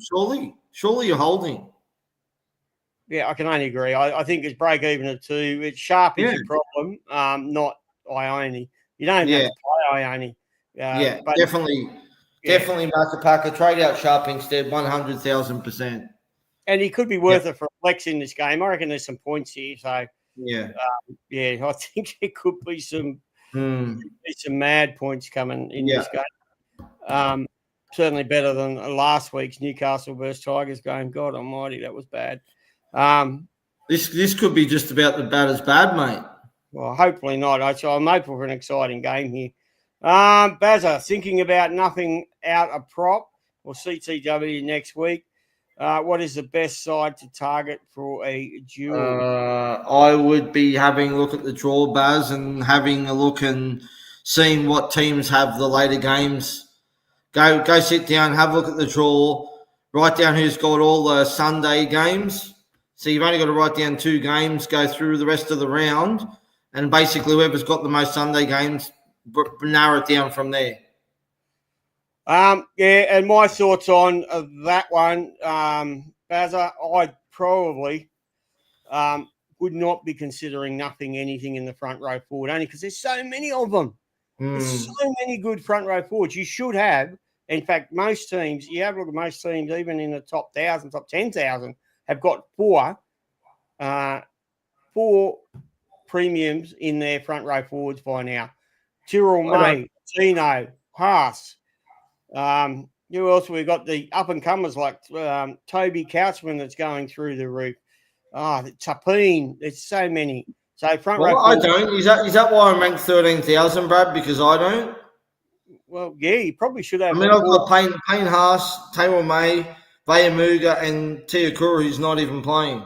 Surely you're holding. Yeah, I can only agree. I think it's break even at 2. It's Sharp is your problem, not Ione. You don't even have to play Ione. But definitely. Definitely Macapaka. Trade out Sharp instead, 100,000%. And he could be worth it for a flex in this game. I reckon there's some points here. So, I think there could be some mad points coming in this game. Certainly better than last week's Newcastle versus Tigers game. God almighty, that was bad. This could be just about about as bad, mate. Well, hopefully not. So I'm hopeful for an exciting game here. Bazza, thinking about nothing out of prop or CTW next week. What is the best side to target for a duel? I would be having a look at the draw, Baz, and having a look and seeing what teams have the later games. Go sit down, have a look at the draw, write down who's got all the Sunday games. So you've only got to write down 2 games, go through the rest of the round, and basically whoever's got the most Sunday games, narrow it down from there. And my thoughts on that one, Bazza, I probably would not be considering anything in the front row forward, only because there's so many of them. There's so many good front row forwards. You should have, in fact, most teams, you have a look at most teams, even in the top 1,000, top 10,000, have got 4 premiums in their front row forwards by now. Tyrrell May, Tino, Haas. Who else? We've got the up-and-comers like Toby Couchman that's going through the roof. Tapine. There's so many. So front row. I don't. Is that why I'm ranked 13,000, Brad? Because I don't. Well, yeah, you probably should have. I mean, I've got Payne Haas, Taylor May, Vayamuga, and Tiakura, who's not even playing.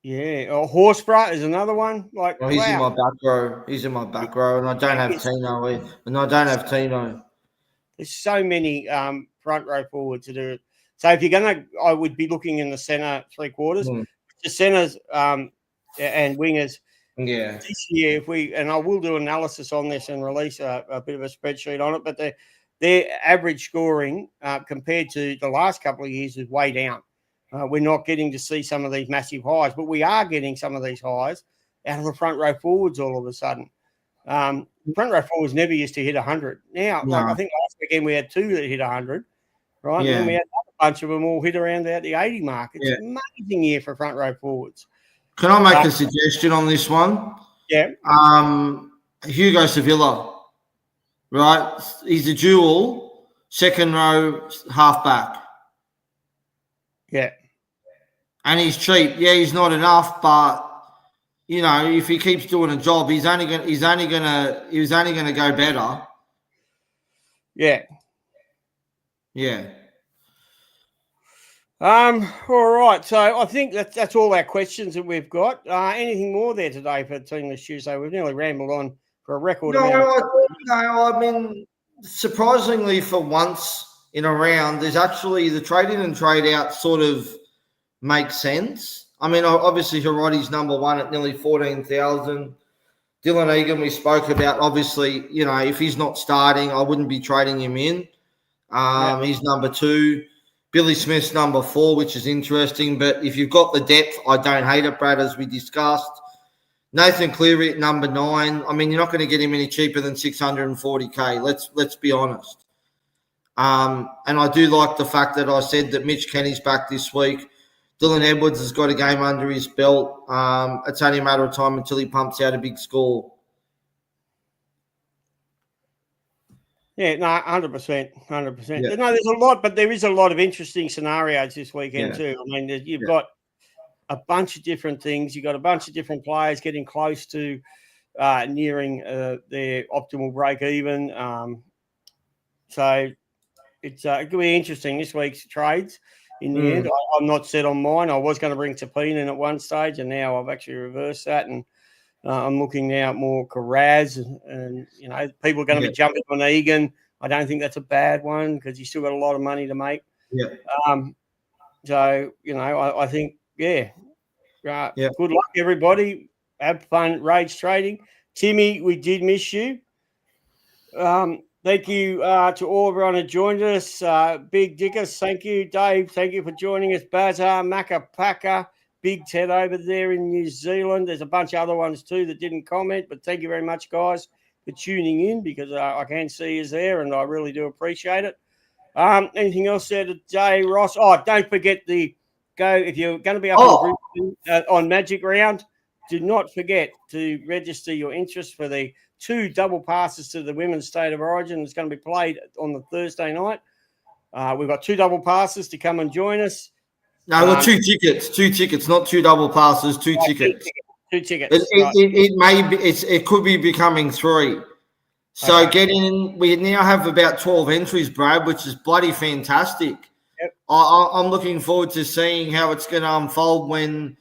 Yeah, Horsburgh is another one. He's in my back row. He's in my back row, and I don't have Tino. And I don't have Tino. There's so many front row forwards to do it. So if you're gonna, I would be looking in the centre 3/4. The centres and wingers. Yeah. This year, I will do analysis on this and release a bit of a spreadsheet on it, but their average scoring compared to the last couple of years is way down. We're not getting to see some of these massive highs, but we are getting some of these highs out of the front row forwards all of a sudden. Front row forwards never used to hit 100. Now, I think last weekend we had 2 that hit 100, right? Yeah. And then we had a bunch of them all hit around about the 80 mark. It's an amazing year for front row forwards. Can I make a suggestion on this one? Yeah. Hugo Sevilla, right? He's a dual, second row, halfback. Yeah. And he's cheap. Yeah, he's not enough, but if he keeps doing a job, he's only gonna go better. Yeah. Yeah. All right. So I think that's all our questions that we've got. Anything more there today for Teamless Tuesday? We've nearly rambled on for a record amount. No, I mean, surprisingly for once in a round, there's actually the trade in and trade out sort of makes sense. I mean, obviously, Hirotti's number 1 at nearly 14,000. Dylan Egan, we spoke about. Obviously, if he's not starting, I wouldn't be trading him in. He's number 2. Billy Smith's number 4, which is interesting. But if you've got the depth, I don't hate it, Brad, as we discussed. Nathan Cleary at number 9. I mean, you're not going to get him any cheaper than 640K. Let's be honest. And I do like the fact that I said that Mitch Kenny's back this week. Dylan Edwards has got a game under his belt. It's only a matter of time until he pumps out a big score. Yeah, no, 100%. Yeah. No, there's a lot, but there is a lot of interesting scenarios this weekend too. I mean, you've got a bunch of different things. You've got a bunch of different players getting close to nearing their optimal break even. So it's going to be interesting this week's trades. In the end, I'm not set on mine. I was going to bring Tapine in at one stage, and now I've actually reversed that, and I'm looking now at more Karaz, and people are going to be jumping on Egan. I don't think that's a bad one because you still got a lot of money to make. Yeah. So, I think, Yeah. good luck, everybody. Have fun rage trading. Timmy, we did miss you. Thank you to all everyone who joined us. Big Dickus, thank you. Dave, thank you for joining us. Bazar, Macapaka, Big Ted over there in New Zealand. There's a bunch of other ones too that didn't comment, but thank you very much, guys, for tuning in, because I can see you there and I really do appreciate it. Anything else there today, Ross? Oh, don't forget if you're going to be up in Brisbane on Magic Round, do not forget to register your interest for the 2 double passes to the Women's State of Origin. It's going to be played on the Thursday night. We've got 2 double passes to come and join us. No, well, 2 tickets. 2 tickets, not 2 double passes. 2 tickets. 2 tickets. It may be. It could be becoming 3. So get in. We now have about 12 entries, Brad, which is bloody fantastic. Yep. I'm looking forward to seeing how it's going to unfold when,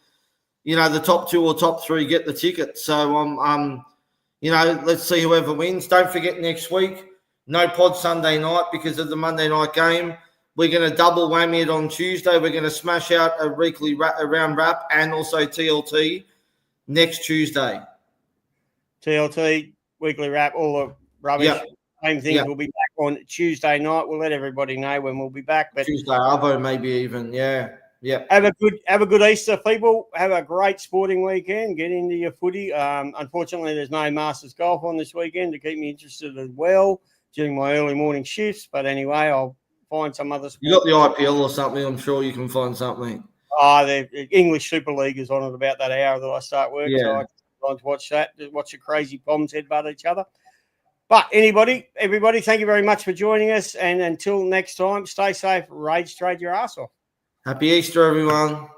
the top 2 or top 3 get the tickets. So let's see whoever wins. Don't forget next week, no pod Sunday night because of the Monday night game. We're going to double whammy it on Tuesday. We're going to smash out a weekly round wrap and also TLT next Tuesday. TLT, weekly wrap, all the rubbish. Yep. Same thing. Yep. We'll be back on Tuesday night. We'll let everybody know when we'll be back. But Tuesday, Arvo, maybe even. Yeah. Have a good Easter, people. Have a great sporting weekend. Get into your footy. Unfortunately, there's no Masters golf on this weekend to keep me interested as well during my early morning shifts. But anyway, I'll find some other sport. You got the IPL or something? I'm sure you can find something. The English Super League is on at about that hour that I start work. Yeah. So I can watch that, watch the crazy bombs headbutt each other. But everybody, thank you very much for joining us. And until next time, stay safe, rage trade your ass off. Happy Easter, everyone.